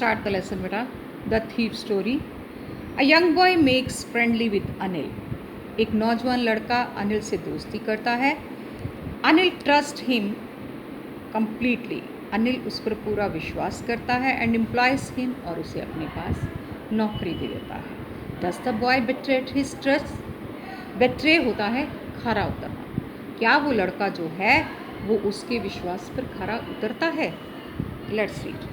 start the lesson, beta. The thief story. A young boy makes friendly with Anil. एक नौजवान लड़का अनिल से दोस्ती करता है. Anil trust him completely. Anil उस पर पूरा विश्वास करता है एंड एम्प्लॉयज हिम और उसे अपने पास नौकरी दे देता है. Does the boy betrayed his trust? Betray होता है खरा उतरना. क्या वो लड़का जो है वो उसके विश्वास पर खरा उतरता है? Let's read.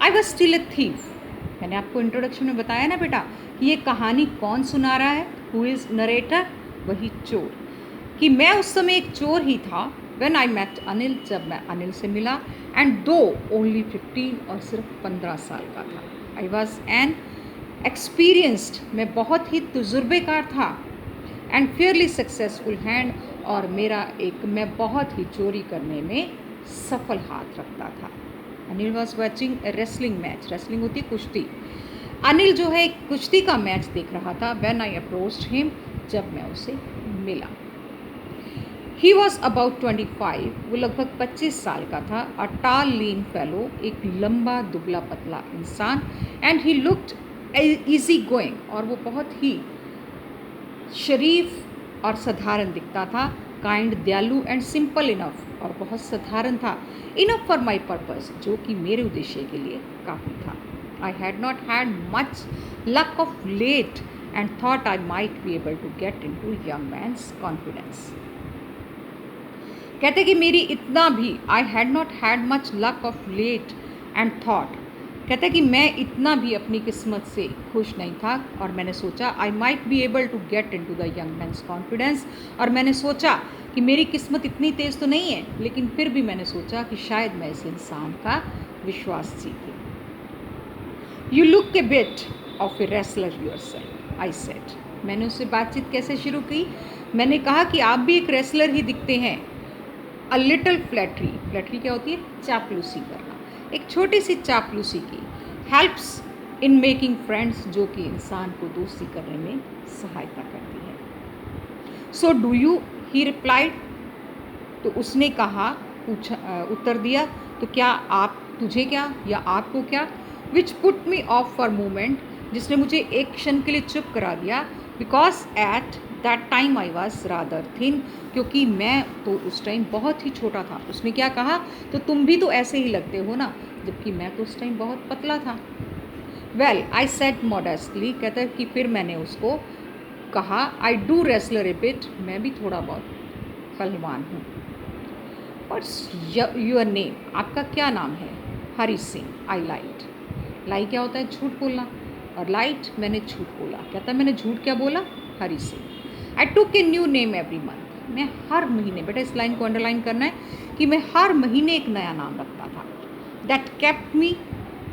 I was still a thief. मैंने आपको इंट्रोडक्शन में बताया ना बेटा कि ये कहानी कौन सुना रहा है. Who is narrator? वही चोर. कि मैं उस समय एक चोर ही था. व्हेन आई मेट अनिल, जब मैं अनिल से मिला. एंड दो ओनली 15 और सिर्फ 15 साल का था. आई वॉज एन एक्सपीरियंस्ड, मैं बहुत ही तजुर्बेकार था. एंड फेयरली सक्सेसफुल हैंड, और मैं बहुत ही चोरी करने में सफल हाथ रखता था. Anil was watching A wrestling match. Wrestling होती है कुश्ती. अनिल जो है एक कुश्ती का मैच देख रहा था. व्हेन आई अप्रोच्ड हिम, जब मैं उसे मिला. He was about 25. वो लगभग 25 साल का था. अ टाल लीन फेलो, एक लंबा दुबला पतला इंसान. And he looked easy going, और वो बहुत ही शरीफ और साधारण दिखता था. काइंड, दयालु एंड सिंपल इनफ, और बहुत साधारण था. इनफ फॉर माई पर्पज़, जो कि मेरे उद्देश्य के लिए काफ़ी था. I had not had much luck of late and thought I might be able to get in to young man's confidence. कहते कि मेरी इतना भी, I had not had much luck of late and thought, कहते कि मैं इतना भी अपनी किस्मत से खुश नहीं था. और मैंने सोचा I might be able to get in to the young man's confidence, और मैंने सोचा कि मेरी किस्मत इतनी तेज़ तो नहीं है, लेकिन फिर भी मैंने सोचा कि शायद मैं इस इंसान का विश्वास जीतूं. You look a bit of a wrestler yourself, I said. मैंने उससे बातचीत कैसे शुरू की? मैंने कहा कि आप भी एक रेसलर ही दिखते हैं. A little flattery. फ्लैटरी क्या होती है? चापलूसी करना. एक छोटी सी चापलूसी की. हेल्प्स इन मेकिंग फ्रेंड्स, जो कि इंसान को दोस्ती करने में सहायता करती है. So do you, he replied. तो उसने कहा, उत्तर दिया, तो क्या आप, तुझे क्या या आपको क्या? Which put me of for moment, जिसने मुझे एक क्षण के लिए चुप करा दिया. Because at that time I was rather thin, क्योंकि मैं तो उस टाइम बहुत ही छोटा था. उसने क्या कहा? तो तुम भी तो ऐसे ही लगते हो ना, जबकि मैं तो उस टाइम बहुत पतला था. वेल, आई सेड मॉडेस्टली, कहता है कि फिर मैंने उसको कहा, I do wrestler A bit, मैं भी थोड़ा बहुत पहलवान हूँ. बट योर नेम, आपका क्या नाम है? हरी सिंह. आई लाइट. लाई क्या होता है? झूठ बोलना. और लाइट, मैंने झूठ बोला. कहता है मैंने झूठ क्या बोला? Hari Singh. I took a new name every month. मैं हर महीने, बेटा इस लाइन को अंडरलाइन करना है, कि मैं हर महीने एक नया नाम रखता था. That kept me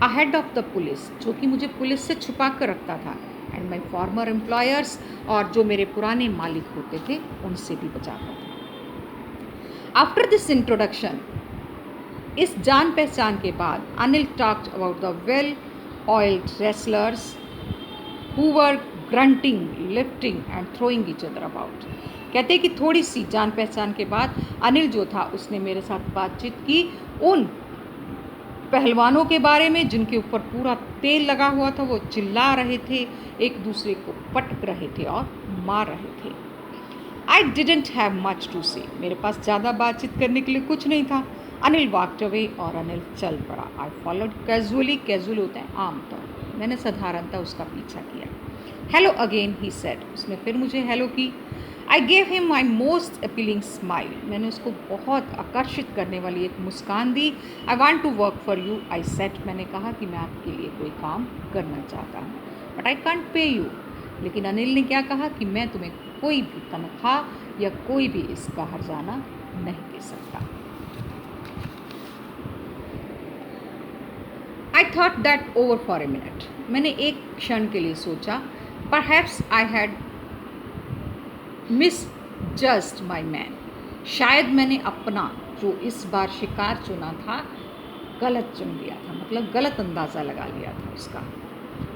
ahead of the police, जो कि मुझे पुलिस से छुपा कर रखता था. एंड माई फॉर्मर एम्प्लॉयर्स, और जो मेरे पुराने मालिक होते थे उनसे भी बचाता था. आफ्टर दिस इंट्रोडक्शन, इस जान पहचान के बाद, Anil talked about the well oiled wrestlers who were grunting, lifting and throwing each other about. कहते कि थोड़ी सी जान पहचान के बाद अनिल जो था उसने मेरे साथ बातचीत की उन पहलवानों के बारे में जिनके ऊपर पूरा तेल लगा हुआ था. वो चिल्ला रहे थे, एक दूसरे को पटक रहे थे और मार रहे थे. I didn't have much to say, मेरे पास ज़्यादा बातचीत करने के लिए कुछ नहीं था. अनिल वॉक्ड अवे, और अनिल चल पड़ा. I followed casually. कैजुअल होते हैं आमतौर. मैंने साधारणतः उसका पीछा किया. Hello again, he said. उसने फिर मुझे हेलो की. I gave him my most appealing smile. मैंने उसको बहुत आकर्षित करने वाली एक मुस्कान दी. I want to work for you, I said. मैंने कहा कि मैं आपके लिए कोई काम करना चाहता हूँ, but I can't pay you. लेकिन अनिल ने क्या कहा कि मैं तुम्हें कोई भी तनख्वाह या कोई भी इसका हर्जाना नहीं दे सकता. I thought that over for a minute. मैंने एक क्षण के लिए सोचा. Perhaps I had misjudged my man. शायद मैंने अपना जो इस बार शिकार चुना था गलत चुन लिया था, मतलब गलत अंदाज़ा लगा लिया था उसका.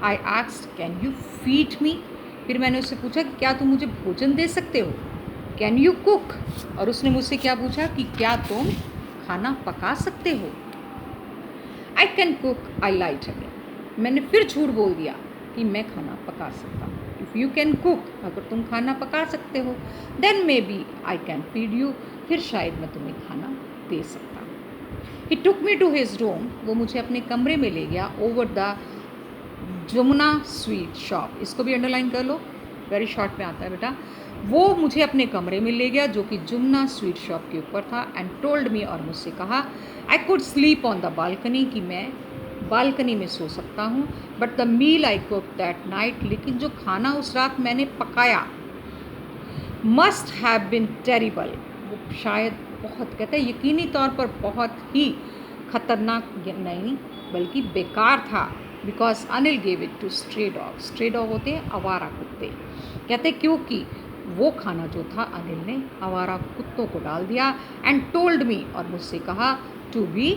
I asked can you feed me. फिर मैंने उससे पूछा कि क्या तुम मुझे भोजन दे सकते हो? Can you cook. और उसने मुझसे क्या पूछा कि क्या तुम खाना पका सकते हो? I can cook, I light again. मैंने फिर झूठ बोल दिया कि मैं खाना पका सकता हूँ। इफ़ यू कैन कुक, अगर तुम खाना पका सकते हो, then may be I can feed you, फिर शायद मैं तुम्हें खाना दे सकता हूँ। He took me to his room, वो मुझे अपने कमरे में ले गया, over the Jamuna sweet shop. इसको भी अंडरलाइन कर लो, वेरी शॉर्ट में आता है बेटा। वो मुझे अपने कमरे में ले गया जो कि जमुना स्वीट शॉप के ऊपर था, एंड टोल्ड मी, और मुझसे कहा, I could sleep on the balcony, कि मैं बालकनी में सो सकता हूँ, but the meal I cook that night, लेकिन जो खाना उस रात मैंने पकाया, मस्ट हैव बिन टेरिबल, वो शायद बहुत, कहते हैं यकीनी तौर पर बहुत ही खतरनाक नहीं बल्कि बेकार था, because Anil gave it to stray dog. Stray dog होते हैं आवारा कुत्ते, कहते क्योंकि वो खाना जो था अनिल ने आवारा कुत्तों को डाल दिया, एंड टोल्ड मी, और मुझसे कहा, टू बी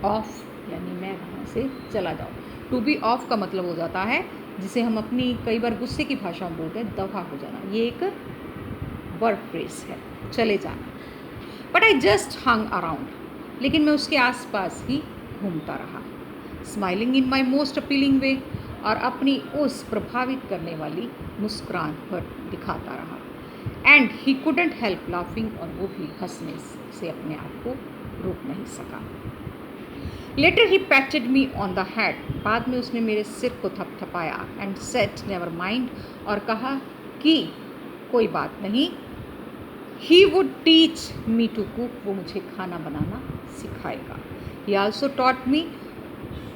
ऑफ, यानी मैं वहाँ से चला जाऊँ। टू बी ऑफ का मतलब हो जाता है, जिसे हम अपनी कई बार गुस्से की भाषा में बोलते हैं, दफ़ा हो जाना, ये एक वर्ड फ्रेज है, चले जाना। But I just hung around, लेकिन मैं उसके आसपास ही घूमता रहा, smiling in my most appealing way, और अपनी उस प्रभावित करने वाली मुस्कुराहट पर दिखाता रहा। And he couldn't help laughing, और वो भी हंसने से अपने आप को रोक नहीं सका। Later he patted me on the head, बाद में उसने मेरे सिर को थपथपाया, एंड सेट नेवर माइंड, और कहा कि कोई बात नहीं, he would teach me to cook, वो मुझे खाना बनाना सिखाएगा। He also taught me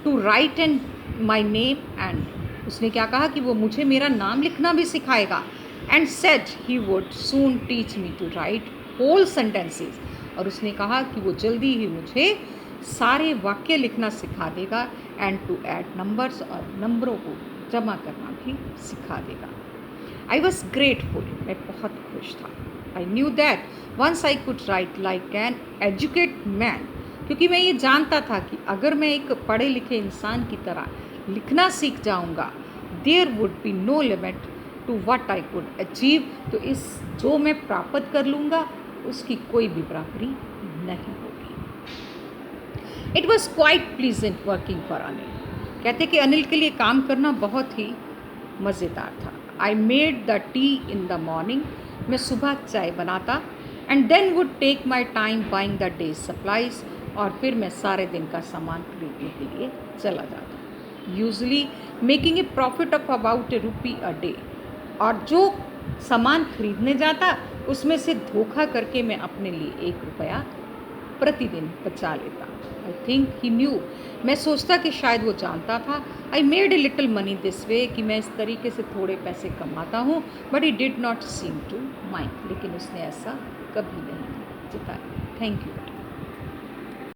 to write and my name, and उसने क्या कहा कि वो मुझे मेरा नाम लिखना भी सिखाएगा, and said he would soon teach me to write whole sentences, और उसने कहा कि वो जल्दी ही मुझे सारे वाक्य लिखना सिखा देगा, एंड टू ऐड नंबर्स, और नंबरों को जमा करना भी सिखा देगा। आई वॉज ग्रेटफुल, मैं बहुत खुश था। I knew that once I could write like an educate man, क्योंकि मैं ये जानता था कि अगर मैं एक पढ़े लिखे इंसान की तरह लिखना सीख जाऊंगा, there would be no limit to what I could achieve, तो इस जो मैं प्राप्त कर लूँगा उसकी कोई भी बराबरी नहीं होगी। It was quite pleasant working for Anil, कहते कि अनिल के लिए काम करना बहुत ही मज़ेदार था। I made the tea in the morning, मैं सुबह चाय बनाता, and then would take my time buying the day supplies, और फिर मैं सारे दिन का सामान खरीदने के लिए चला जाता, usually making a profit of about ₹1 a day, और जो सामान खरीदने जाता उसमें से धोखा करके मैं अपने लिए ₹1 प्रतिदिन बचा लेता। आई थिंक ही न्यू, मैं सोचता कि शायद वो जानता था। I made a little money this way, कि मैं इस तरीके से थोड़े पैसे कमाता हूँ, but he did not seem to mind, लेकिन उसने ऐसा कभी नहीं जताया। Thank you.